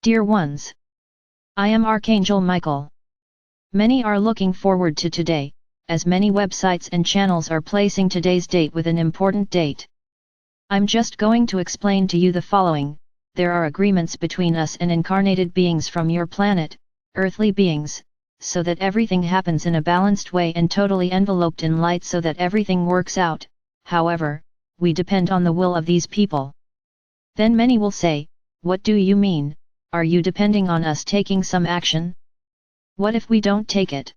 Dear ones, I am Archangel Michael. Many are looking forward to today, as many websites and channels are placing today's date with an important date. I'm just going to explain to you the following. There are agreements between us and incarnated beings from your planet, earthly beings, so that everything happens in a balanced way and totally enveloped in light so that everything works out. However, we depend on the will of these people. Then many will say, what do you mean? Are you depending on us taking some action? What if we don't take it?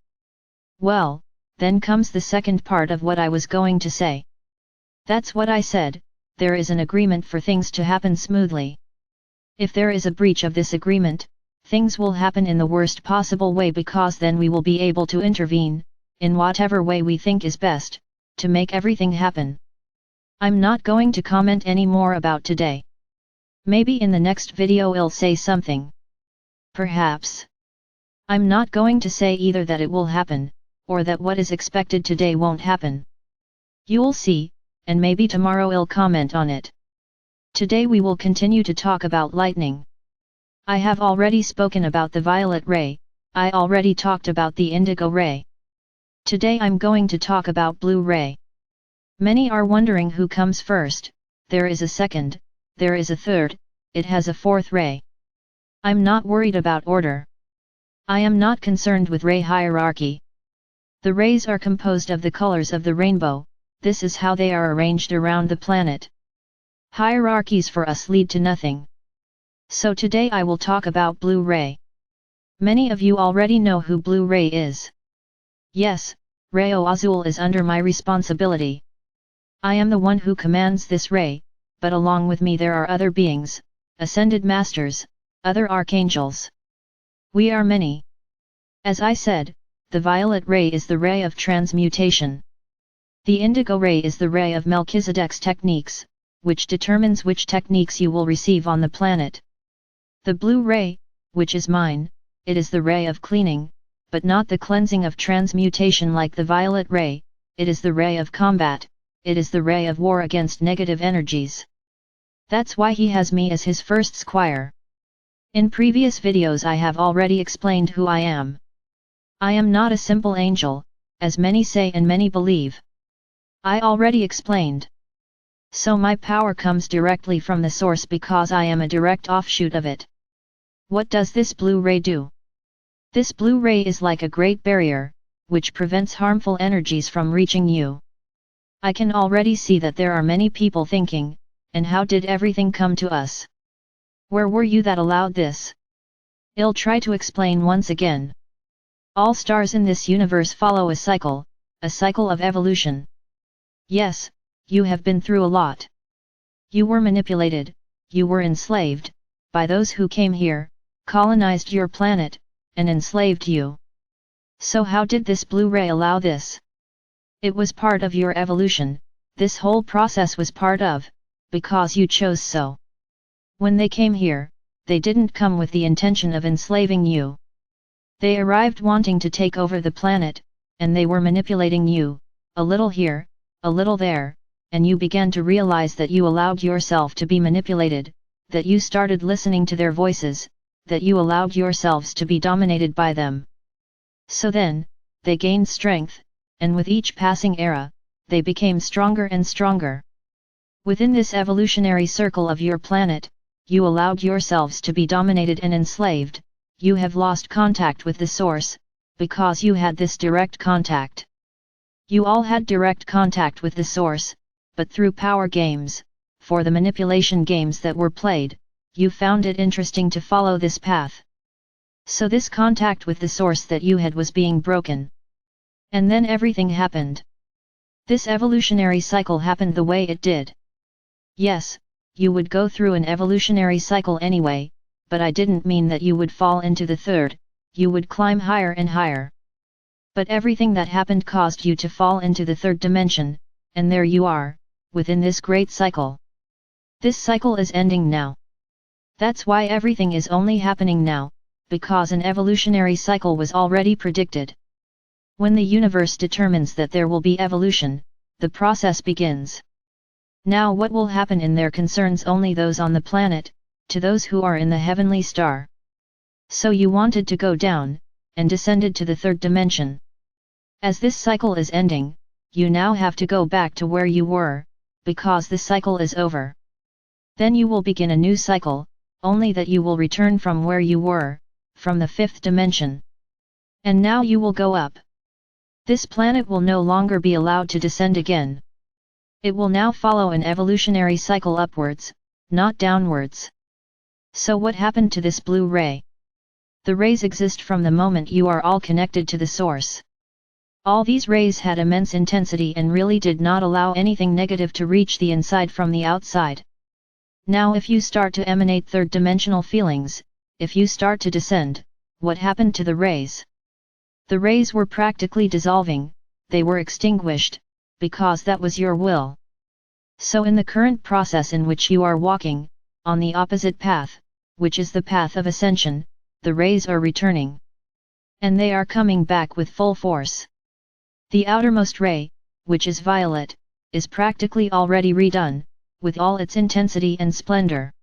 Well, then comes the second part of what I was going to say. That's what I said, there is an agreement for things to happen smoothly. If there is a breach of this agreement, things will happen in the worst possible way because then we will be able to intervene, in whatever way we think is best, to make everything happen. I'm not going to comment any more about today. Maybe in the next video I'll say something. Perhaps. I'm not going to say either that it will happen, or that what is expected today won't happen. You'll see, and maybe tomorrow I'll comment on it. Today we will continue to talk about lightning. I have already spoken about the violet ray, I already talked about the indigo ray. Today I'm going to talk about blue ray. Many are wondering who comes first. There is a second, there is a third, it has a fourth ray. I'm not worried about order. I am not concerned with ray hierarchy. The rays are composed of the colors of the rainbow, this is how they are arranged around the planet. Hierarchies for us lead to nothing. So today I will talk about blue ray. Many of you already know who blue ray is. Yes, Rayo Azul is under my responsibility. I am the one who commands this ray, but along with me there are other beings, ascended masters, other archangels. We are many. As I said, the violet ray is the ray of transmutation. The indigo ray is the ray of Melchizedek's techniques, which determines which techniques you will receive on the planet. The blue ray, which is mine, it is the ray of cleaning, but not the cleansing of transmutation like the violet ray, it is the ray of combat, it is the ray of war against negative energies. That's why he has me as his first squire. In previous videos I have already explained who I am. I am not a simple angel, as many say and many believe. I already explained. So my power comes directly from the source because I am a direct offshoot of it. What does this blue ray do? This blue ray is like a great barrier, which prevents harmful energies from reaching you. I can already see that there are many people thinking, and how did everything come to us? Where were you that allowed this? I'll try to explain once again. All stars in this universe follow a cycle of evolution. Yes, you have been through a lot. You were manipulated, you were enslaved, by those who came here, colonized your planet, and enslaved you. So how did this blue ray allow this? It was part of your evolution, this whole process was part of, because you chose so. When they came here, they didn't come with the intention of enslaving you. They arrived wanting to take over the planet, and they were manipulating you, a little here, a little there, and you began to realize that you allowed yourself to be manipulated, that you started listening to their voices, that you allowed yourselves to be dominated by them. So then, they gained strength, and with each passing era, they became stronger and stronger. Within this evolutionary circle of your planet, you allowed yourselves to be dominated and enslaved, you have lost contact with the source, because you had this direct contact. You all had direct contact with the source, but through power games, for the manipulation games that were played, you found it interesting to follow this path. So this contact with the source that you had was being broken. And then everything happened. This evolutionary cycle happened the way it did. Yes, you would go through an evolutionary cycle anyway, but I didn't mean that you would fall into the third, you would climb higher and higher. But everything that happened caused you to fall into the third dimension, and there you are, within this great cycle. This cycle is ending now. That's why everything is only happening now, because an evolutionary cycle was already predicted. When the universe determines that there will be evolution, the process begins. Now what will happen in there concerns only those on the planet, to those who are in the heavenly star. So you wanted to go down, and descended to the third dimension. As this cycle is ending, you now have to go back to where you were, because the cycle is over. Then you will begin a new cycle, only that you will return from where you were, from the fifth dimension. And now you will go up. This planet will no longer be allowed to descend again. It will now follow an evolutionary cycle upwards, not downwards. So what happened to this blue ray? The rays exist from the moment you are all connected to the source. All these rays had immense intensity and really did not allow anything negative to reach the inside from the outside. Now if you start to emanate third-dimensional feelings, if you start to descend, what happened to the rays? The rays were practically dissolving, they were extinguished, because that was your will. So in the current process in which you are walking, on the opposite path, which is the path of ascension, the rays are returning. And they are coming back with full force. The outermost ray, which is violet, is practically already redone, with all its intensity and splendor.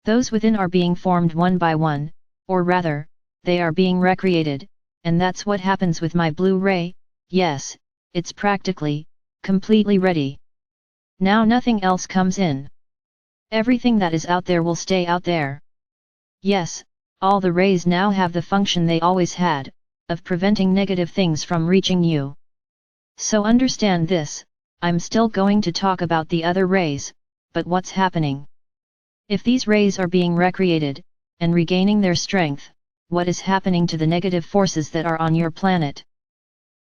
Those within are being formed one by one, or rather, they are being recreated, and that's what happens with my blue ray. Yes, it's practically, completely ready. Now nothing else comes in. Everything that is out there will stay out there. Yes, all the rays now have the function they always had, of preventing negative things from reaching you. So understand this, I'm still going to talk about the other rays, but what's happening? If these rays are being recreated, and regaining their strength, what is happening to the negative forces that are on your planet?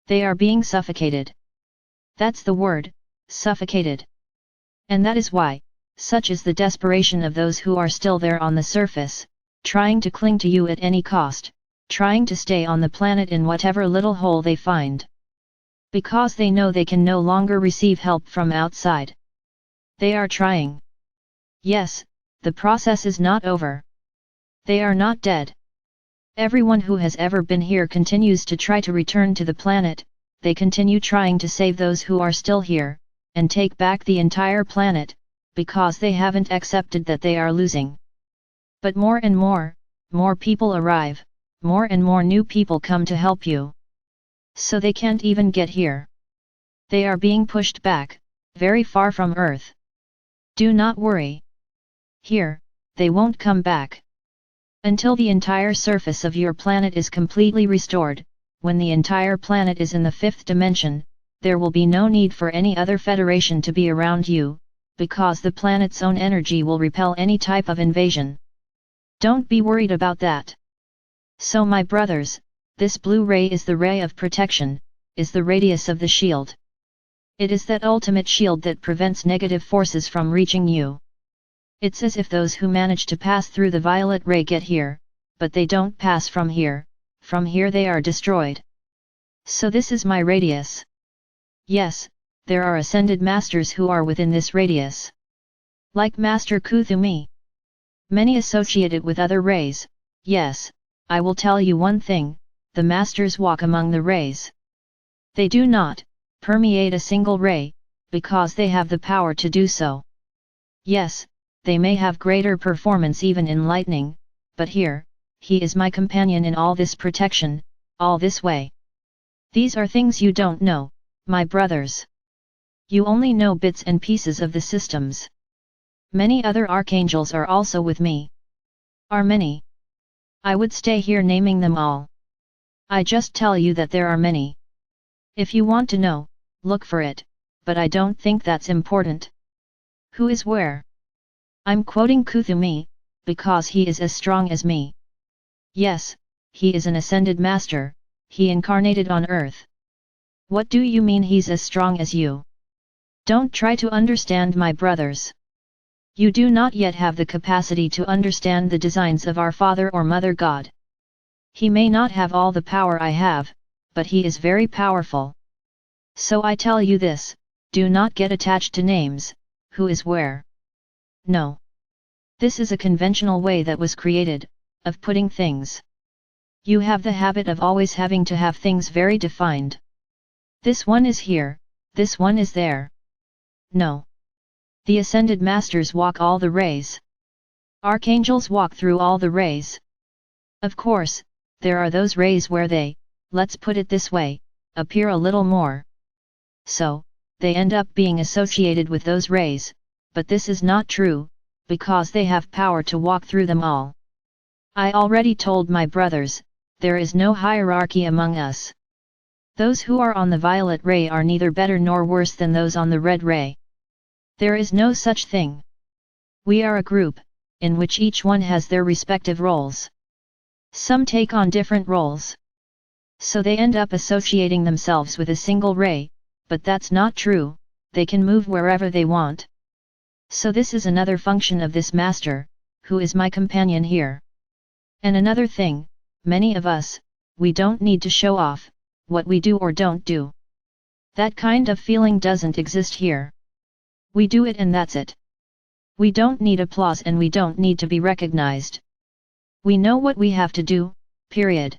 They are being suffocated. That's the word, suffocated. And that is why, such is the desperation of those who are still there on the surface, trying to cling to you at any cost, trying to stay on the planet in whatever little hole they find. Because they know they can no longer receive help from outside. They are trying. Yes, the process is not over. They are not dead. Everyone who has ever been here continues to try to return to the planet, they continue trying to save those who are still here, and take back the entire planet, because they haven't accepted that they are losing. But more and more people arrive, more and more new people come to help you. So they can't even get here. They are being pushed back, very far from Earth. Do not worry. Here, they won't come back. Until the entire surface of your planet is completely restored, when the entire planet is in the fifth dimension, there will be no need for any other federation to be around you, because the planet's own energy will repel any type of invasion. Don't be worried about that. So my brothers, this blue ray is the ray of protection, is the radius of the shield. It is that ultimate shield that prevents negative forces from reaching you. It's as if those who manage to pass through the violet ray get here, but they don't pass from here they are destroyed. So this is my radius. Yes, there are ascended masters who are within this radius. Like Master Kuthumi. Many associate it with other rays. Yes, I will tell you one thing, the masters walk among the rays. They do not permeate a single ray, because they have the power to do so. Yes, they may have greater performance even in lightning, but here, he is my companion in all this protection, all this way. These are things you don't know, my brothers. You only know bits and pieces of the systems. Many other archangels are also with me. Are many? I would stay here naming them all. I just tell you that there are many. If you want to know, look for it, but I don't think that's important. Who is where? I'm quoting Kuthumi, because he is as strong as me. Yes, he is an ascended master, he incarnated on earth. What do you mean he's as strong as you? Don't try to understand my brothers. You do not yet have the capacity to understand the designs of our Father or Mother God. He may not have all the power I have, but he is very powerful. So I tell you this, do not get attached to names, who is where. No. This is a conventional way that was created, of putting things. You have the habit of always having to have things very defined. This one is here, this one is there. No. The ascended masters walk all the rays. Archangels walk through all the rays. Of course, there are those rays where they, let's put it this way, appear a little more. So, they end up being associated with those rays, but this is not true, because they have power to walk through them all. I already told my brothers, there is no hierarchy among us. Those who are on the violet ray are neither better nor worse than those on the red ray. There is no such thing. We are a group, in which each one has their respective roles. Some take on different roles. So they end up associating themselves with a single ray, but that's not true, they can move wherever they want. So this is another function of this master, who is my companion here. And another thing, many of us, we don't need to show off what we do or don't do. That kind of feeling doesn't exist here. We do it and that's it. We don't need applause and we don't need to be recognized. We know what we have to do, period.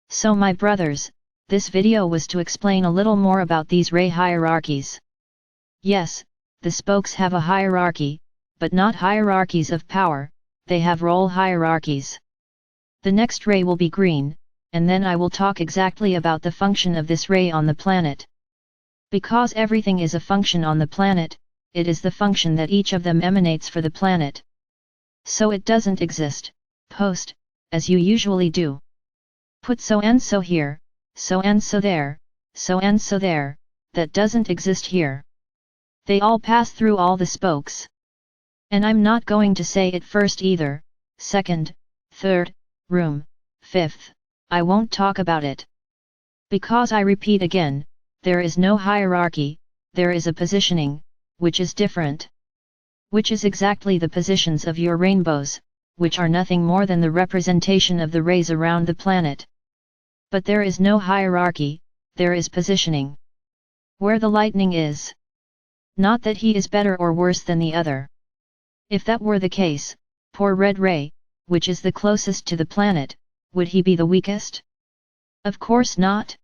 So my brothers, this video was to explain a little more about these ray hierarchies. Yes, the spokes have a hierarchy, but not hierarchies of power, they have role hierarchies. The next ray will be green, and then I will talk exactly about the function of this ray on the planet. Because everything is a function on the planet, it is the function that each of them emanates for the planet. So it doesn't exist, post, as you usually do. Put so and so here, so and so there, so and so there, that doesn't exist here. They all pass through all the spokes. And I'm not going to say it first either, second, third, room, fifth, I won't talk about it. Because I repeat again, there is no hierarchy, there is a positioning, which is different. Which is exactly the positions of your rainbows, which are nothing more than the representation of the rays around the planet. But there is no hierarchy, there is positioning. Where the lightning is. Not that he is better or worse than the other. If that were the case, poor red ray, which is the closest to the planet, would he be the weakest? Of course not.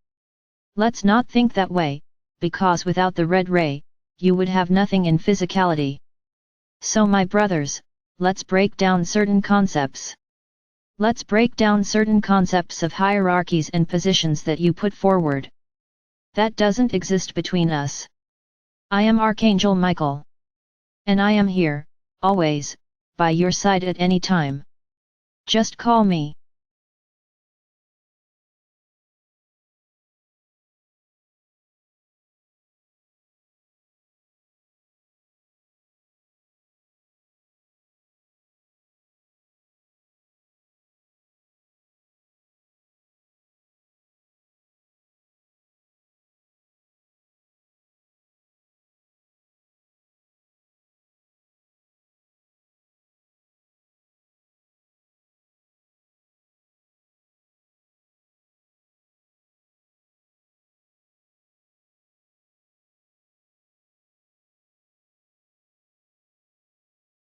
Let's not think that way, because without the red ray, you would have nothing in physicality. So my brothers, let's break down certain concepts. Let's break down certain concepts of hierarchies and positions that you put forward. That doesn't exist between us. I am Archangel Michael. And I am here, always, by your side at any time. Just call me.